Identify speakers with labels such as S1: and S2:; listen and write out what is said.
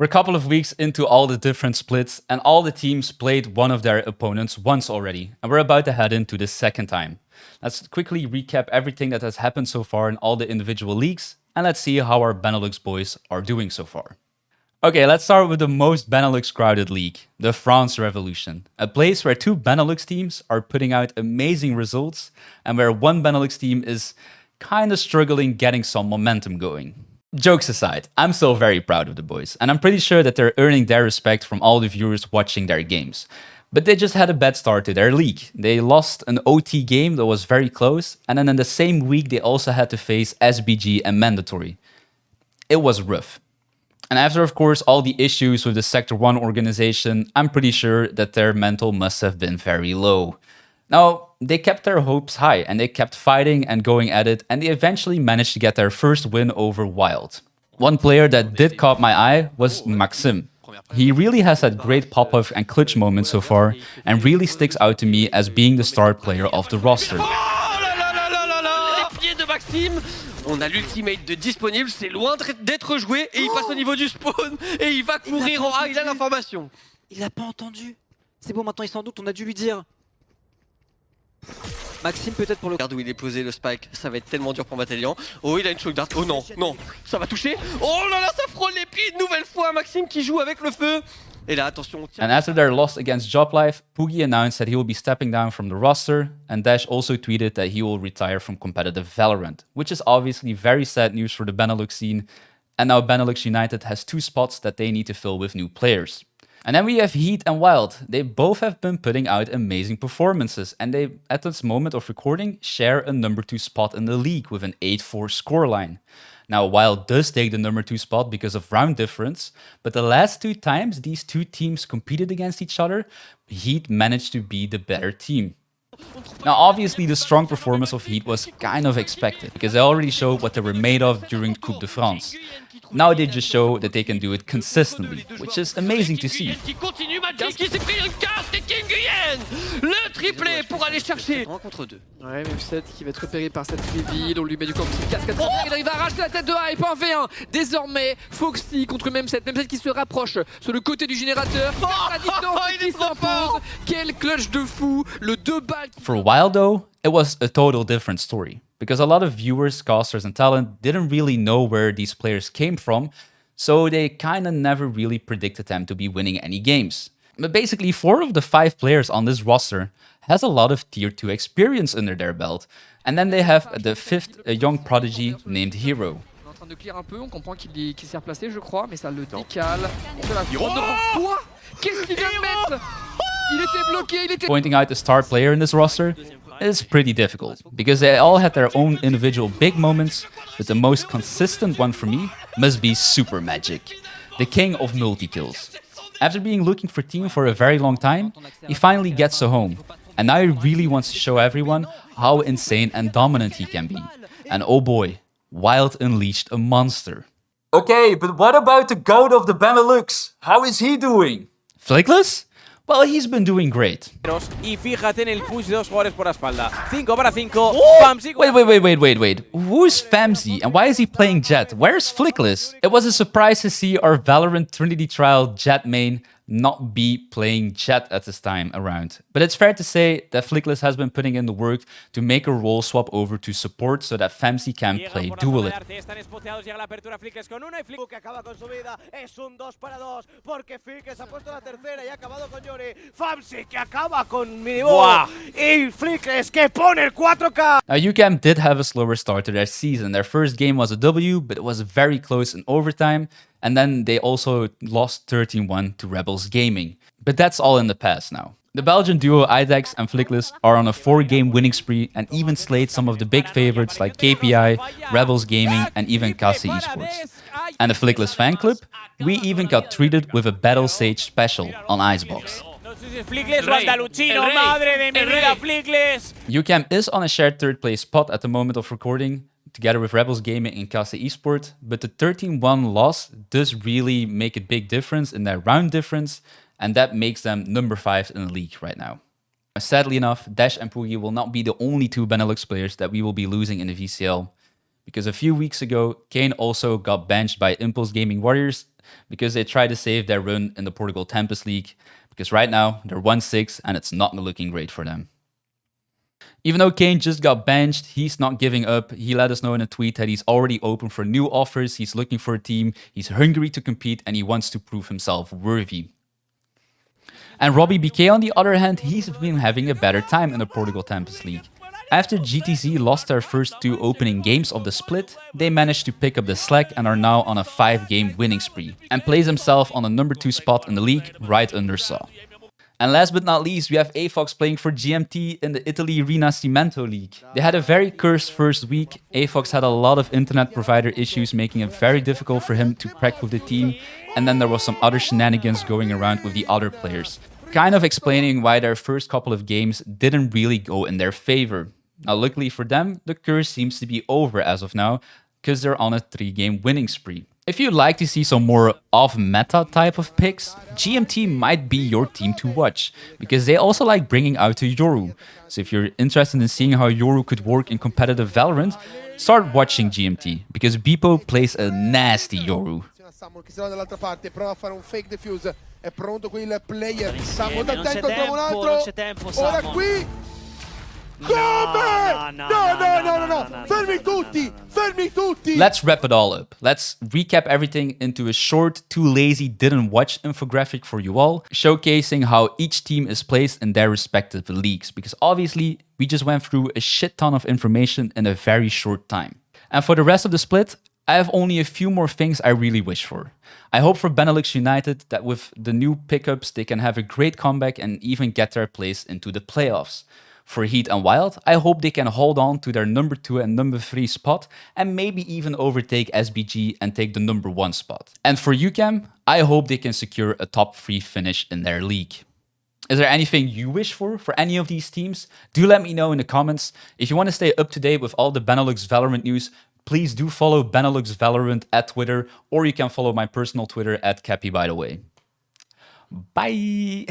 S1: We're a couple of weeks into all the different splits, and all the teams played one of their opponents once already, and we're about to head into the second time. Let's quickly recap everything that has happened so far in all the individual leagues, and let's see how our Benelux boys are doing so far. Okay, let's start with the most Benelux crowded league, the France Revolution, a place where two Benelux teams are putting out amazing results, and where one Benelux team is kinda struggling getting some momentum going. Jokes aside, I'm still very proud of the boys, and I'm pretty sure that they're earning their respect from all the viewers watching their games. But they just had a bad start to their league. They lost an OT game that was very close, and then in the same week they also had to face SBG and Mandatory. It was rough. And after, of course, all the issues with the Sector 1 organization, I'm pretty sure that their mental must have been very low. Now, they kept their hopes high and they kept fighting and going at it, and they eventually managed to get their first win over Wild. One player that did caught my eye was Maxim. He really has had great pop-off and clutch moments so far, and really sticks out to me as being the star player of the roster.
S2: On a l'ultimate de disponible, c'est loin d'être joué et il passe au niveau du spawn et il va courir en A, il a l'information.
S3: Il a pas entendu. C'est bon, maintenant il s'en doute, on a dû lui dire. Maxime peut-être pour le...
S2: Regarde où il est posé le spike, ça va être tellement dur pour Matélian. Oh, il a une choke dart. Oh non, non, ça va toucher. Oh là là, ça frôle les pieds une nouvelle fois. Maxime qui joue avec le feu. Et là, attention.
S1: And after their loss against Joblife, Poogie announced that he will be stepping down from the roster, and Dash also tweeted that he will retire from competitive Valorant, which is obviously very sad news for the Benelux scene, and now Benelux United has two spots that they need to fill with new players. And then we have HEET and Wild. They both have been putting out amazing performances, and they, at this moment of recording, share a number 2 spot in the league with an 8-4 scoreline. Now, Wild does take the number 2 spot because of round difference, but the last 2 times these two teams competed against each other, HEET managed to be the better team. Now, obviously, the strong performance of HEET was kind of expected, because they already showed what they were made of during Coupe de France. Now they just show that they can do it consistently, which is amazing to see.
S2: Le triplé pour aller chercher 1 contre 2.
S4: Ouais, même 7 qui va être repéré par cette reveal, on lui met du coup un petit casque à travers, il arrive à arracher la tête de A et pas un V1. Désormais, Foxy contre même 7 qui se rapproche sur le côté du générateur, qui perd la distance et qui s'impose. Quel clutch de fou, le 2 balles.
S1: For Wild though, it was a total different story, because a lot of viewers, casters and talent didn't really know where these players came from, so they kinda never really predicted them to be winning any games. But basically, 4 of the 5 players on this roster has a lot of tier 2 experience under their belt. And then they have the 5th, a young prodigy named Hero.
S4: On est en train de clear un peu, on comprend qu'il s'est replacé je crois, mais ça le décale. On fait la fraude de... Quoi? Qu'est-ce qu'il vient de mettre? Il était bloqué, il était...
S1: Pointing out the star player in this roster is pretty difficult, because they all had their own individual big moments, but the most consistent one for me must be Super Magic, the king of multi-kills. After being looking for team for a very long time, he finally gets to home, and now he really wants to show everyone how insane and dominant he can be. And oh boy, Wild unleashed a monster. Okay, but what about the GOAT of the Benelux? How is he doing? Flickless? Well, he's been doing great.
S5: Y fíjate en el push de 2 jugadores por la espalda. 5 para 5.
S1: Wait. Who's Famzy and why is he playing Jet? Where's Flickless? It was a surprise to see our Valorant Trinity Trial Jet main not be playing Jet at this time around. But it's fair to say that Flickless has been putting in the work to make a role swap over to support so that Famzy can play duelist. Now UCAM did have a slower start to their season. Their first game was a W, but it was very close in overtime. And then they also lost 13-1 to Rebels Gaming. But that's all in the past now. The Belgian duo Idex and Flickless are on a 4-game winning spree and even slayed some of the big favorites like KPI, Rebels Gaming and even GTZ Esports. And the Flickless fan club, we even got treated with a Battle Sage special on Icebox. UCAM is on a shared 3rd place spot at the moment of recording, together with Rebels Gaming and GTZ Esports, but the 13-1 loss does really make a big difference in their round difference, and that makes them number 5 in the league right now. Sadly enough, Dash and Poogie will not be the only 2 Benelux players that we will be losing in the VCL. Because a few weeks ago, Kane also got benched by Impulse Gaming Warriors because they tried to save their run in the Portugal Tempest League, because right now they're 1-6 and it's not looking great for them. Even though Kane just got benched, he's not giving up. He let us know in a tweet that he's already open for new offers, he's looking for a team, he's hungry to compete, and he wants to prove himself worthy. And Robbie BK, on the other hand, he's been having a better time in the Portugal Tempest League. After GTZ lost their first 2 opening games of the split, they managed to pick up the slack and are now on a 5-game winning spree, and place themselves on the number 2 spot in the league, right under Saw. And last but not least, we have AFOX playing for GMT in the Italy Rinascimento League. They had a very cursed first week. AFOX had a lot of internet provider issues, making it very difficult for him to crack with the team. And then there was some other shenanigans going around with the other players, kind of explaining why their first couple of games didn't really go in their favor. Now, luckily for them, the curse seems to be over as of now, because they're on a 3-game winning spree. If you'd like to see some more off-meta type of picks, GMT might be your team to watch, because they also like bringing out a Yoru. So if you're interested in seeing how Yoru could work in competitive Valorant, start watching GMT, because Bipo plays a nasty Yoru. Let's wrap it all up. Let's recap everything into a short, too lazy, didn't watch infographic for you all, showcasing how each team is placed in their respective leagues, because obviously we just went through a shit ton of information in a very short time. And for the rest of the split, I have only a few more things I really wish for. I hope for Benelux United that with the new pickups they can have a great comeback and even get their place into the playoffs. For HEET and Wild, I hope they can hold on to their number 2 and number 3 spot and maybe even overtake SBG and take the number 1 spot. And for UCAM, I hope they can secure a top 3 finish in their league. Is there anything you wish for any of these teams? Do let me know in the comments. If you want to stay up to date with all the Benelux Valorant news, please do follow Benelux Valorant at Twitter, or you can follow my personal Twitter at Cappy, by the way. Bye!